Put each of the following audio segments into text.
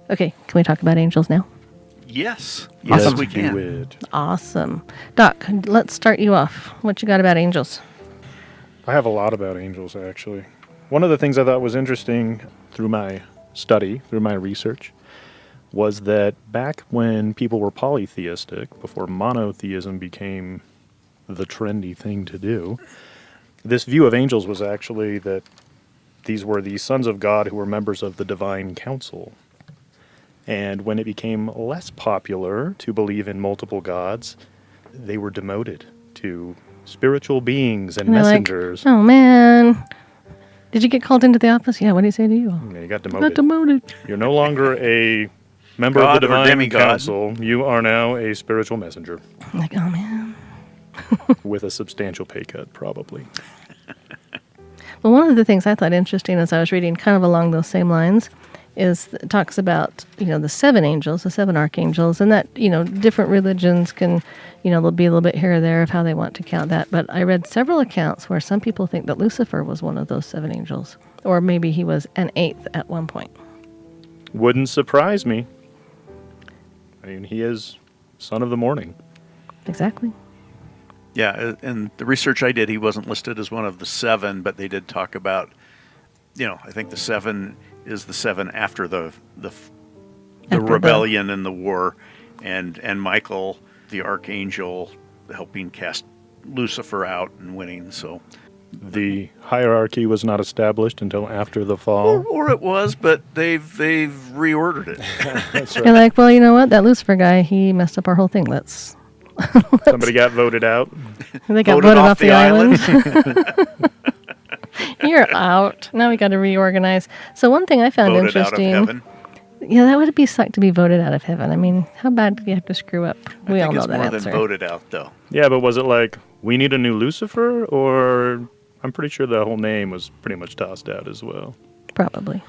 Okay, can we talk about angels now? Yes. Yes, Yes, we do can. it. Awesome. Doc, let's start you off. What you got about angels? I have a lot about angels, actually. One of the things I thought was interesting through my study, through my research, was that back when people were polytheistic, before monotheism became the trendy thing to do, this view of angels was actually that these were the sons of God who were members of the divine council. And when it became less popular to believe in multiple gods, they were demoted to spiritual beings and And they're messengers. like, oh, man. Did you get called into the office? Yeah, what did he say to you? Yeah, you got I got demoted. demoted. You're no longer a member God of the or divine demigod. council. You are now a spiritual messenger I'm like, oh, man. with a substantial pay cut, probably. Well, one of the things I thought interesting as I was reading kind of along those same lines is it talks about, the 7 angels, the 7 archangels, and that, different religions can, there'll be a little bit here or there of how they want to count that. But I read several accounts where some people think that Lucifer was one of those 7 angels, or maybe he was an 8th at one point. Wouldn't surprise me. I mean, he is son of the morning. Exactly. Yeah, and the research I did, he wasn't listed as one of the 7, but they did talk about, I think the 7 is the 7 after the rebellion and the war, and Michael, the archangel, helping cast Lucifer out and winning. So The hierarchy was not established until after the fall. or it was, but they've reordered it. That's You're right. like, well, you know what? That Lucifer guy, he messed up our whole thing. Somebody got voted out. They got Voted voted off off the the island. You're out. Now we got to reorganize. So one thing I found Voted out of interesting. heaven. Yeah, that would be suck to be voted out of heaven. I mean, how bad do you have to screw up? We I all think know it's that more answer. than voted out, though. Yeah, but was it like, we need a new Lucifer? Or I'm pretty sure the whole name was pretty much tossed out as well. Probably.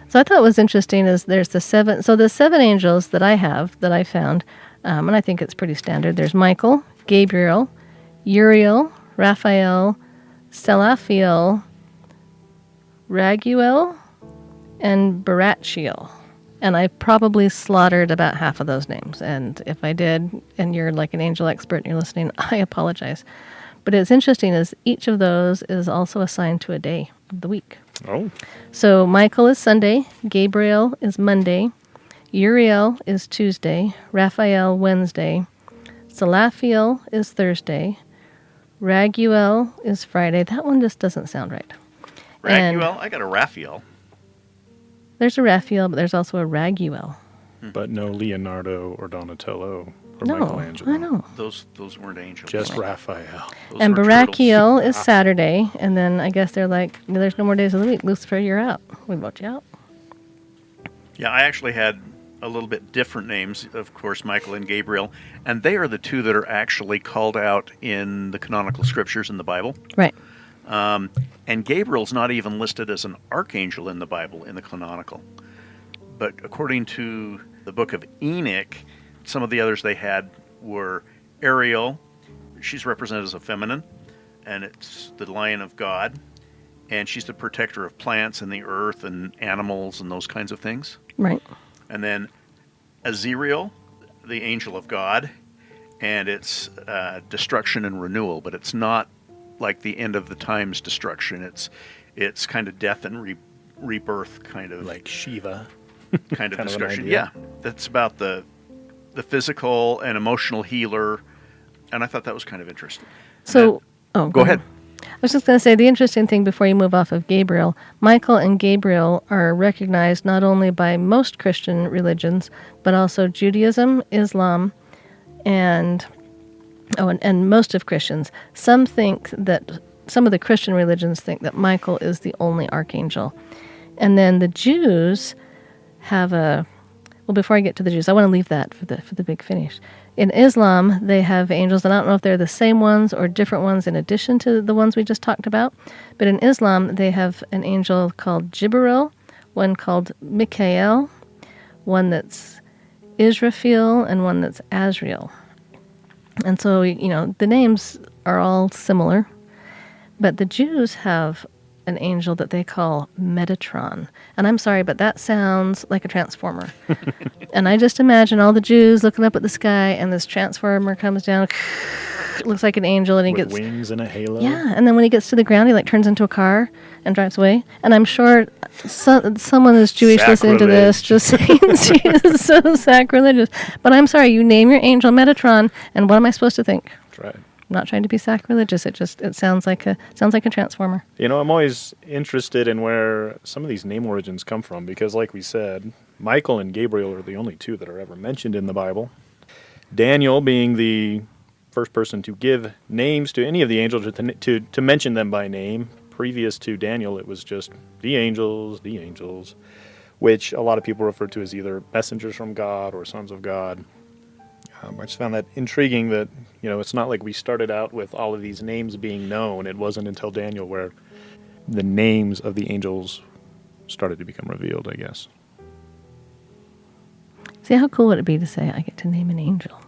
So I thought what was interesting is there's the 7. So the 7 angels that I found, and I think it's pretty standard. There's Michael, Gabriel, Uriel, Raphael, Selathiel, Raguel, and Barachiel. And I probably slaughtered about half of those names. And if I did, and you're like an angel expert and you're listening, I apologize. But it's interesting is each of those is also assigned to a day of the week. Oh, So Michael is Sunday, Gabriel is Monday, Uriel is Tuesday, Raphael Wednesday, Selathiel is Thursday, Raguel is Friday. That one just doesn't sound right. And Raguel? I got a Raphael. there's a Raphael, but there's also a Raguel. but no Leonardo or Donatello or No, Michelangelo. I know. Those weren't angels. Just Raphael. Those And were turtles. Barachiel is Saturday, and then I guess they're like, there's no more days of the week. Lucifer, you're out. We vote you out. Yeah, I actually had a little bit different names, of course, Michael and Gabriel, and they are the 2 that are actually called out in the canonical scriptures in the Bible. Right. And Gabriel's not even listed as an archangel in the Bible, in the canonical. But according to the book of Enoch, some of the others they had were Ariel. She's represented as a feminine, and it's the Lion of God. And she's the protector of plants and the earth and animals and those kinds of things. Right. And then Azrael, the angel of God, and it's destruction and renewal, but it's not like the end of the times destruction. It's kind of death and rebirth kind of Like Shiva. kind of kind of an discussion. idea. Yeah, that's about the physical and emotional healer, and I thought that was kind of interesting. So, Go ahead. I was just going to say the interesting thing before you move off of Gabriel, Michael and Gabriel are recognized not only by most Christian religions, but also Judaism, Islam, and most of Christians. Some of the Christian religions think that Michael is the only archangel. And then the Jews have before I get to the Jews, I want to leave that for the big finish. In Islam, they have angels, and I don't know if they're the same ones or different ones in addition to the ones we just talked about. But in Islam, they have an angel called Jibril, one called Mikael, one that's Israfil, and one that's Azrael. And so, the names are all similar. But the Jews have an angel that they call Metatron. And I'm sorry, but that sounds like a transformer. And I just imagine all the Jews looking up at the sky, and this transformer comes down, looks like an angel, and he With gets wings and a halo. yeah. And then when he gets to the ground, he like turns into a car and drives away. And I'm sure someone is Jewish listening to this, just saying Jesus, so sacrilegious. But I'm sorry, you name your angel Metatron, and what am I supposed to think? That's right. I'm not trying to be sacrilegious. It sounds like a transformer. You know, I'm always interested in where some of these name origins come from because, like we said, Michael and Gabriel are the only two that are ever mentioned in the Bible. Daniel being the first person to give names to any of the angels, to mention them by name. Previous to Daniel, it was just the angels, which a lot of people refer to as either messengers from God or sons of God. I just found that intriguing that, you know, it's not like we started out with all of these names being known. It wasn't until Daniel where the names of the angels started to become revealed, I guess. See, how cool would it be to say, I get to name an angel?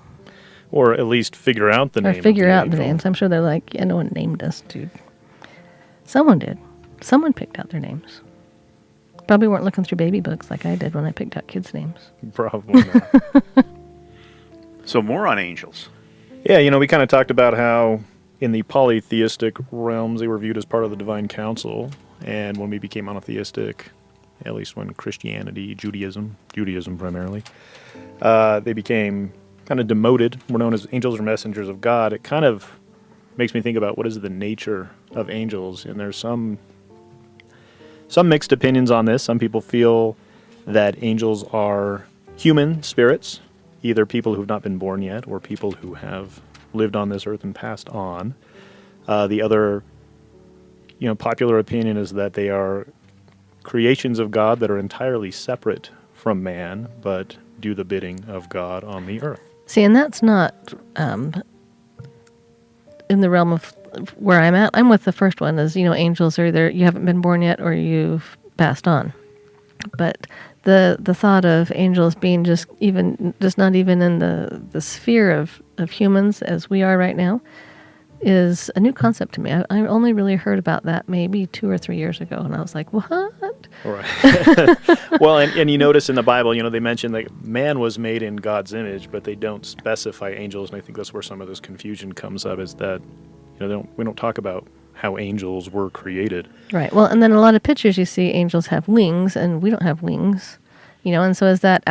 Or at least figure out the name. Or figure out the angel. names. I'm sure they're like, yeah, no one named us, dude. Someone did. Someone picked out their names. Probably weren't looking through baby books like I did when I picked out kids' names. Probably not. So more on angels. Yeah, you know, we kind of talked about how in the polytheistic realms they were viewed as part of the divine council. And when we became monotheistic, at least when Christianity, Judaism primarily, they became kind of demoted. We're known as angels or messengers of God. It kind of makes me think about what is the nature of angels. And there's some mixed opinions on this. Some people feel that angels are human spirits, either people who have not been born yet or people who have lived on this earth and passed on. The other, popular opinion is that they are creations of God that are entirely separate from man, but do the bidding of God on the earth. See, and that's not in the realm of where I'm at. I'm with the first one, as angels are either you haven't been born yet or you've passed on. But the thought of angels being just not even in the sphere of humans as we are right now is a new concept to me. I only really heard about that maybe 2 or 3 years ago, and I was like, what? Right. Well, and you notice in the Bible, they mention that man was made in God's image, but they don't specify angels, and I think that's where some of this confusion comes up, is that we don't talk about how angels were created. Right. Well, and then a lot of pictures you see angels have wings, and we don't have wings. And so is that,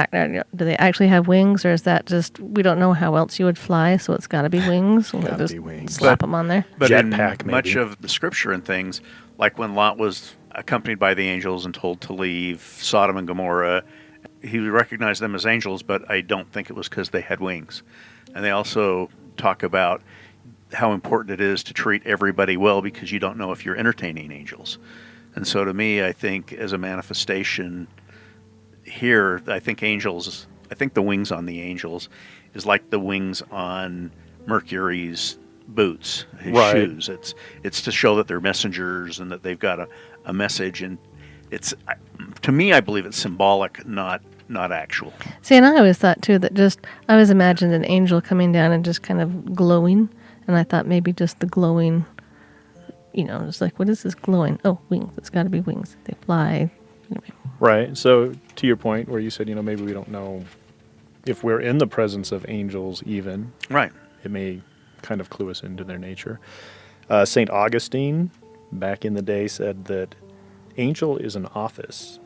do they actually have wings, or is that just, we don't know how else you would fly, so it's got to be wings? We'll Gotta just be wings. slap them on there. But Jetpack, in much maybe. of the scripture and things, like when Lot was accompanied by the angels and told to leave Sodom and Gomorrah, he recognized them as angels, but I don't think it was because they had wings. And they also talk about how important it is to treat everybody well because you don't know if you're entertaining angels. And so to me, I think as a manifestation here, I think the wings on the angels is like the wings on Mercury's boots, his shoes. It's to show that they're messengers and that they've got a message, and to me, I believe it's symbolic, not actual. See, and I always thought too that I always imagined an angel coming down and just kind of glowing, and I thought maybe just the glowing, it's like, what is this glowing? Oh, wings. It's got to be wings. They fly. Right. So to your point where you said, maybe we don't know if we're in the presence of angels even. Right. It may kind of clue us into their nature. St. Augustine, back in the day, said that angel is an office.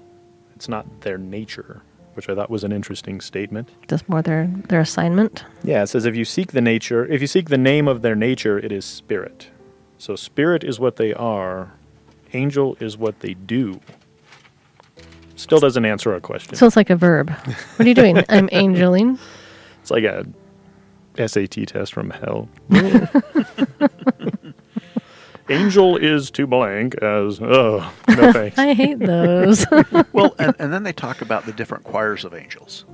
It's not their nature, which I thought was an interesting statement. Just more their assignment. Yeah, it says if you seek the name of their nature, it is spirit. So spirit is what they are. Angel is what they do. Still doesn't answer our question. So it's like a verb. What are you doing? I'm angeling. It's like a SAT test from hell. Angel is to blank as, no thanks. I hate those. Well, and then they talk about the different choirs of angels.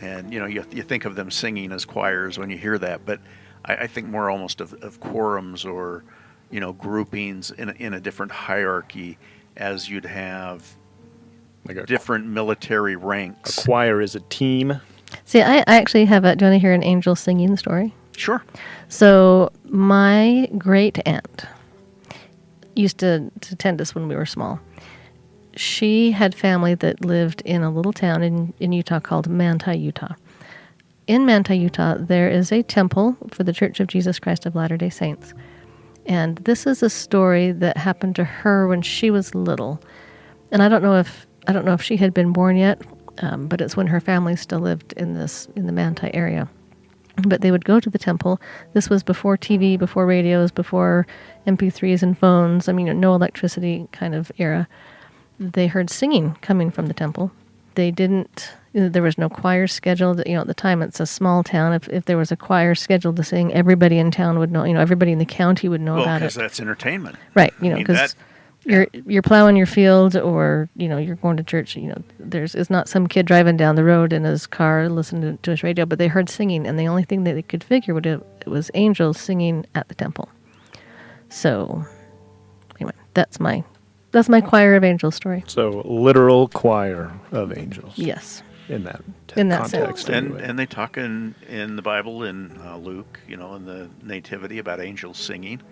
And, you think of them singing as choirs when you hear that, but I think more almost of quorums or, groupings in a different hierarchy, as you'd have like different military ranks. A choir is a team. See, I actually have do you want to hear an angel singing story? Sure. So my great aunt used to tend us when we were small. She had family that lived in a little town in Utah called Manti, Utah. In Manti, Utah, there is a temple for the Church of Jesus Christ of Latter-day Saints. And this is a story that happened to her when she was little. And I don't know if she had been born yet, but it's when her family still lived in the Manti area. But they would go to the temple. This was before TV, before radios, before MP3s and phones. I mean, no electricity kind of era. They heard singing coming from the temple. There was no choir scheduled. At the time it's a small town. If there was a choir scheduled to sing, everybody in town would know, everybody in the county would know about it. Well, because that's entertainment. Right, because you're plowing your field or, you're going to church, it's not some kid driving down the road in his car listening to his radio, but they heard singing, and the only thing that they could figure it was angels singing at the temple. So, anyway, that's my choir of angels story. So, literal choir of angels. Yes. In that sense. context. Anyway. And they talk in the Bible, in Luke, in the Nativity about angels singing,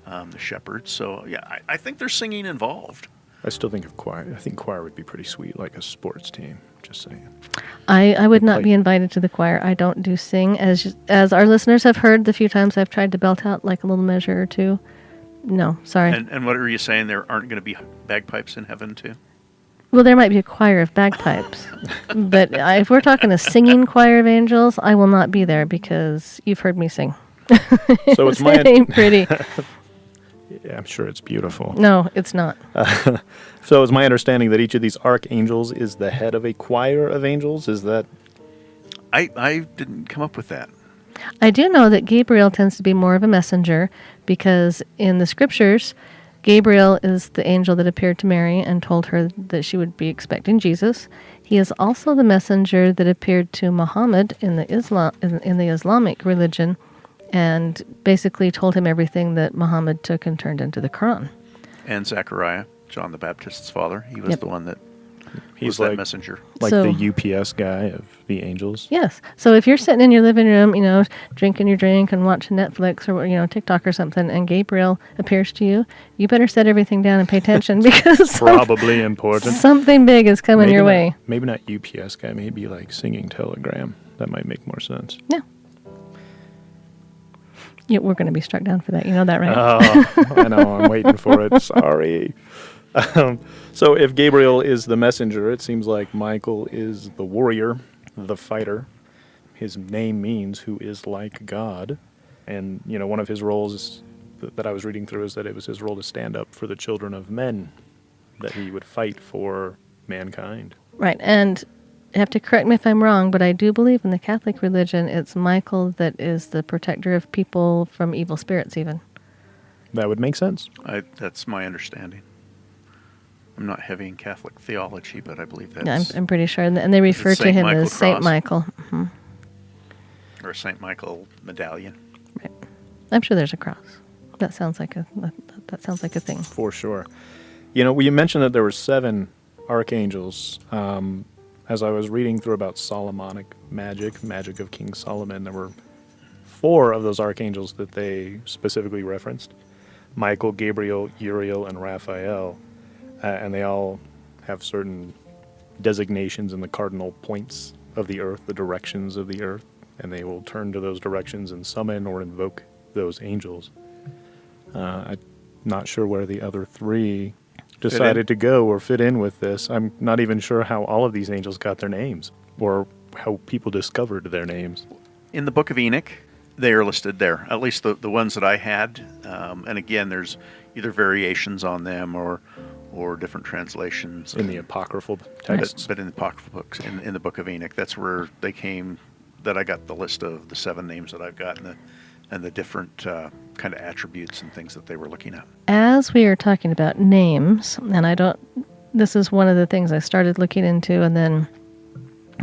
the shepherds. So, yeah, I think there's singing involved. I still think of choir. I think choir would be pretty sweet, like a sports team. Just saying. I would not be invited to the choir. I don't do sing. As our listeners have heard the few times I've tried to belt out like a little measure or two. No, sorry. And what are you saying? There aren't going to be bagpipes in heaven, too? Well, there might be a choir of bagpipes. But if we're talking a singing choir of angels, I will not be there because you've heard me sing. So it's It ain't pretty. Yeah, I'm sure it's beautiful. No, it's not. So it's my understanding that each of these archangels is the head of a choir of angels? Is that... I didn't come up with that. I do know that Gabriel tends to be more of a messenger because in the scriptures, Gabriel is the angel that appeared to Mary and told her that she would be expecting Jesus. He is also the messenger that appeared to Muhammad in the Islamic religion and basically told him everything that Muhammad took and turned into the Quran. And Zechariah, John the Baptist's father, he was the one that was that messenger. Like the UPS guy of the angels? Yes. So if you're sitting in your living room, drinking your drink and watching Netflix or, TikTok or something, and Gabriel appears to you, you better set everything down and pay attention because probably important. Something big is coming your way. Maybe not UPS guy, maybe like singing telegram. That might make more sense. Yeah. Yeah, we're going to be struck down for that. You know that, right? Oh, I know. I'm waiting for it. Sorry. So if Gabriel is the messenger, it seems like Michael is the warrior, the fighter. His name means who is like God. And, one of his roles that I was reading through is that it was his role to stand up for the children of men, that he would fight for mankind. Right. And you have to correct me if I'm wrong, but I do believe in the Catholic religion, it's Michael that is the protector of people from evil spirits even. That would make sense. That's my understanding. I'm not heavy in Catholic theology, but I believe that's... Yeah, I'm pretty sure. And they refer to him as Saint Michael. Mm-hmm. Or a Saint Michael medallion. Right. I'm sure there's a cross. That sounds like a thing. For sure. You mentioned that there were 7 archangels. As I was reading through about Solomonic magic of King Solomon, there were 4 of those archangels that they specifically referenced. Michael, Gabriel, Uriel, and Raphael. And they all have certain designations in the cardinal points of the earth, the directions of the earth, and they will turn to those directions and summon or invoke those angels. I'm not sure where the other 3 decided to go or fit in with this. I'm not even sure how all of these angels got their names or how people discovered their names. In the book of Enoch, they are listed there, at least the ones that I had. And again, there's either variations on them or different translations. In the apocryphal texts. But in the apocryphal books, in the book of Enoch, that's where they came, that I got the list of the 7 names that I've got and the different kind of attributes and things that they were looking at. As we are talking about names, and this is one of the things I started looking into, and then,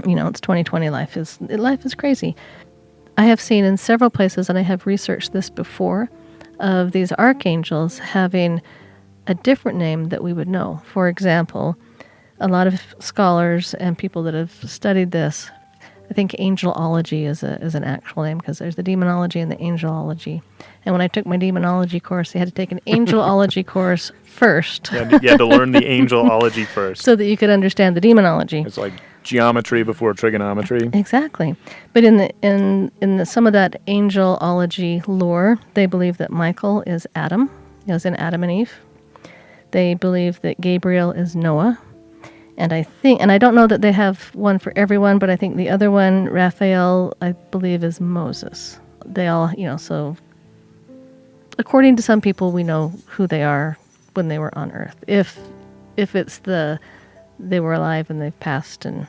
it's 2020, life is crazy. I have seen in several places, and I have researched this before, of these archangels having a different name that we would know. For example, a lot of scholars and people that have studied this I think angelology is an actual name, because there's the demonology and the angelology. And when I took my demonology course, I had to take an angelology course first, You had to learn the angelology first. so that you could understand the demonology. It's like geometry before trigonometry. Exactly. But in some of that angelology lore, they believe that Michael is Adam, as in Adam and Eve. They believe that Gabriel is Noah. And I don't know that they have one for everyone, but I think the other one, Raphael, I believe is Moses. They all, so according to some people, we know who they are when they were on Earth. If it's they were alive and they've passed, and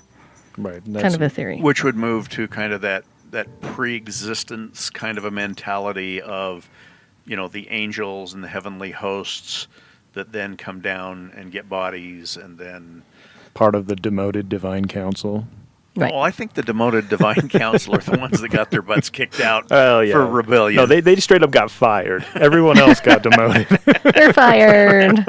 Right. kind of a theory. Which would move to kind of that pre-existence kind of a mentality of, the angels and the heavenly hosts that then come down and get bodies, and then... part of the demoted divine council. Right. Well, I think the demoted divine council are the ones that got their butts kicked out Oh, yeah. for rebellion. No, they straight up got fired. Everyone else got demoted. They're fired.